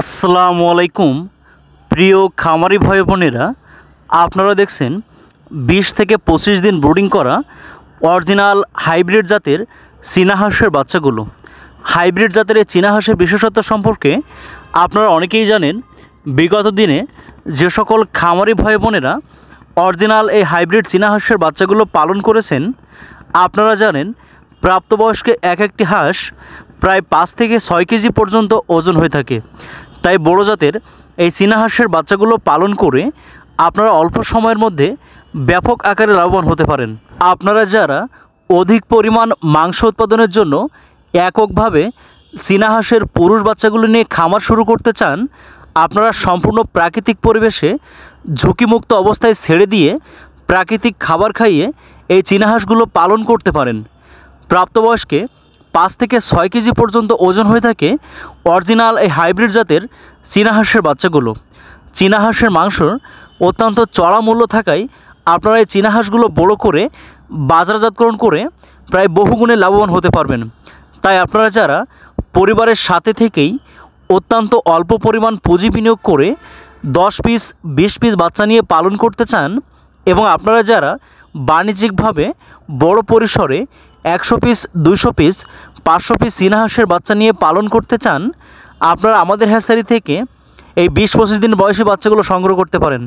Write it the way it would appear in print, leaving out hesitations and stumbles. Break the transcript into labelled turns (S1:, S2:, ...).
S1: আসসালামু আলাইকুম প্রিয় খামারি ভাই বোনেরা, আপনারা দেখছেন 20 থেকে 25 দিন ব্রুডিং করা অরিজিনাল হাইব্রিড জাতের চীনা হাঁসের বাচ্চাগুলো। হাইব্রিড জাতের এই চীনা হাঁসের বিশেষত্ব সম্পর্কে আপনারা অনেকেই জানেন। বিগত দিনে যে সকল খামারি ভাই বোনেরা অরিজিনাল এই হাইব্রিড চীনা হাঁসের বাচ্চাগুলো পালন করেছেন, আপনারা জানেন প্রাপ্তবয়স্ক এক একটি হাঁস প্রায় 5 থেকে 6 কেজি পর্যন্ত ওজন হয়ে থাকে। তাই বড় জাতের এই চীনা হাঁসের বাচ্চাগুলো পালন করে আপনারা অল্প সময়ের মধ্যে ব্যাপক আকারে লাভবান হতে পারেন। আপনারা যারা অধিক পরিমাণ মাংস উৎপাদনের জন্য এককভাবে চীনা হাঁসের পুরুষ বাচ্চাগুলো নিয়ে খামার শুরু করতে চান, আপনারা সম্পূর্ণ প্রাকৃতিক পরিবেশে ঝুঁকিমুক্ত অবস্থায় ছেড়ে দিয়ে প্রাকৃতিক খাবার খাইয়ে এই চীনা হাঁসগুলো পালন করতে পারেন। প্রাপ্তবয়স্কে 5 থেকে 6 কেজি পর্যন্ত ওজন হয়ে থাকে অরিজিনাল এই হাইব্রিড জাতের চীনা হাঁসের বাচ্চাগুলো। চীনা হাঁসের মাংস অত্যন্ত চড়া মূল্য থাকায় আপনারা এই চীনা হাঁসগুলো বড় করে বাজারজাতকরণ করে প্রায় বহুগুণে লাভবান হতে পারবেন। তাই আপনারা যারা পরিবারের সাথে থেকেই অত্যন্ত অল্প পরিমাণ পুঁজি বিনিয়োগ করে 10 পিস 20 পিস বাচ্চা নিয়ে পালন করতে চান, এবং আপনারা যারা বাণিজ্যিকভাবে বড় পরিসরে 100 পিস 200 পিস 500 পিস চীনা হাঁসের বাচ্চা নিয়ে পালন করতে চান, আপনারা আমাদের হ্যাচারি থেকে এই 20-25 দিন বয়সী বাচ্চাগুলো সংগ্রহ করতে পারেন।